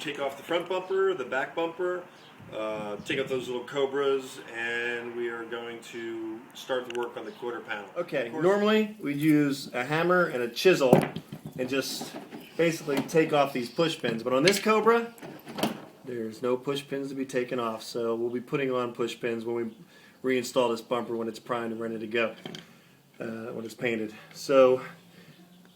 take off the front bumper, the back bumper, take out those little Cobras, and we are going to start the work on the quarter panel. Okay, normally we'd use a hammer and a chisel and just basically take off these push pins, but on this Cobra, there's no push pins to be taken off, so we'll be putting on push pins when we reinstall this bumper when it's primed and ready to go, when it's painted. So,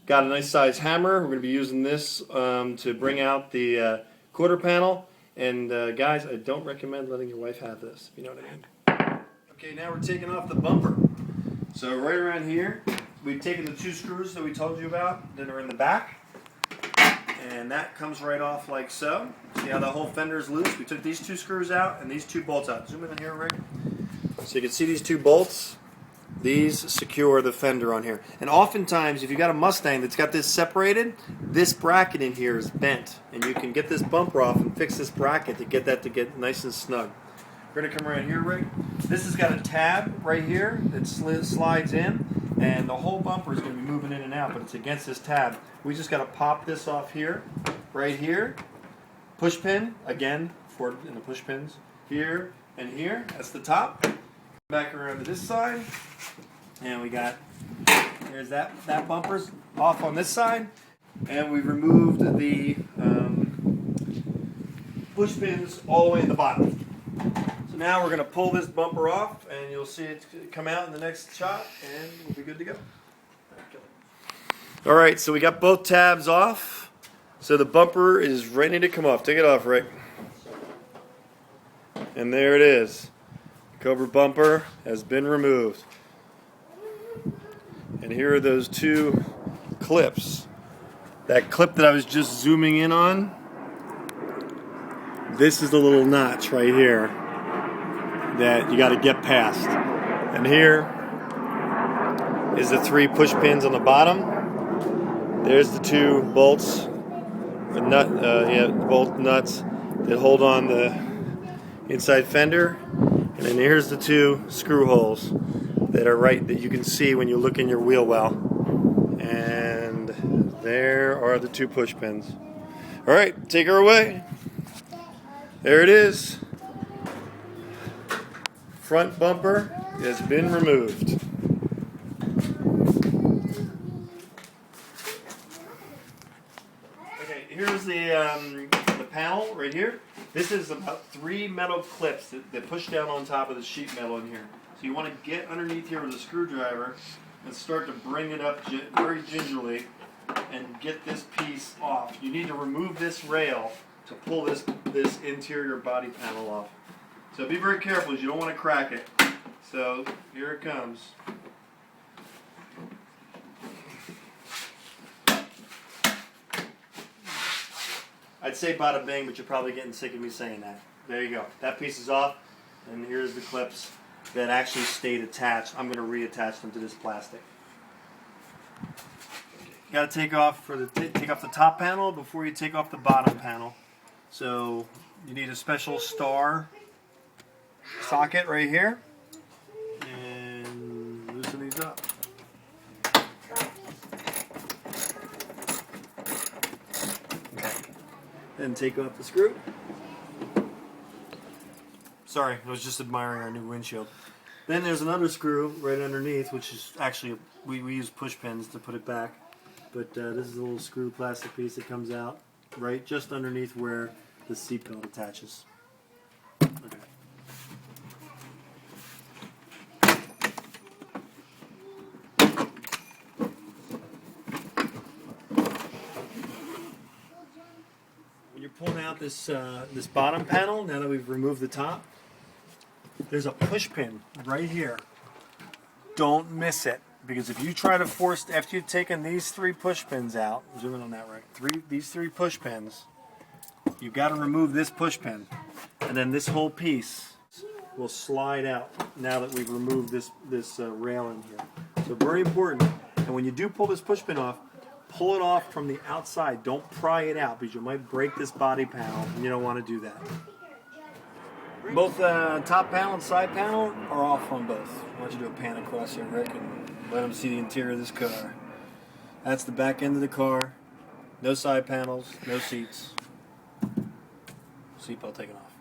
got a nice size hammer. We're going to be using this to bring out the quarter panel. And guys, I don't recommend letting your wife have this, if you know what I mean. Okay, now we're taking off the bumper. So right around here, we've taken the 2 screws that we told you about that are in the back. And that comes right off like so. See how the whole fender is loose? We took these 2 screws out and these 2 bolts out. Zoom in here, Rick. So you can see these 2 bolts. These secure the fender on here. And oftentimes, if you've got a Mustang that's got this separated, this bracket in here is bent. And you can get this bumper off and fix this bracket to get that to get nice and snug. We're going to come around here, Rick. This has got a tab right here that slides in. And the whole bumper is going to be moving in and out, but it's against this tab. We just got to pop this off here, right here. Push pin, again, in the push pins. Here and here, that's the top. Back around to this side, and we got, there's that bumper's off on this side, and we've removed the push pins all the way in the bottom. So now we're going to pull this bumper off, and you'll see it come out in the next shot, and we'll be good to go. Alright, so we got both tabs off, so the bumper is ready to come off. Take it off, Rick. And there it is. Cobra bumper has been removed. And here are those 2 clips. That clip that I was just zooming in on, this is the little notch right here that you got to get past. And here is the 3 push pins on the bottom. There's the 2 bolts, the bolt nuts that hold on the inside fender. And then here's the 2 screw holes that you can see when you look in your wheel well. And there are the 2 push pins. Alright, take her away. There it is. Front bumper has been removed. Okay, here's the panel right here. This is about 3 metal clips that push down on top of the sheet metal in here. So you want to get underneath here with a screwdriver and start to bring it up very gingerly and get this piece off. You need to remove this rail to pull this interior body panel off. So be very careful, as you don't want to crack it. So here it comes. I'd say bada bing, but you're probably getting sick of me saying that. There you go. That piece is off, and here's the clips that actually stayed attached. I'm going to reattach them to this plastic. You got to take off the top panel before you take off the bottom panel. So you need a special star socket right here, and loosen these up. Then take off the screw. Sorry, I was just admiring our new windshield. Then there's another screw right underneath, which is actually, we use push pins to put it back. But this is a little screw plastic piece that comes out right just underneath where the seat belt attaches. Okay. Pulling out this bottom panel, now that we've removed the top, there's a push pin right here. Don't miss it, because if you try to force, after you've taken these 3 push pins out, zoom in on that, right? These 3 push pins, you've got to remove this push pin, and then this whole piece will slide out now that we've removed this rail in here. So very important. And when you do pull this push pin off, pull it off from the outside. Don't pry it out, because you might break this body panel, and you don't want to do that. Both top panel and side panel are off on both. Why don't you do a pan across here, Rick, and let them see the interior of this car. That's the back end of the car. No side panels, no seats. seatbelt taken off.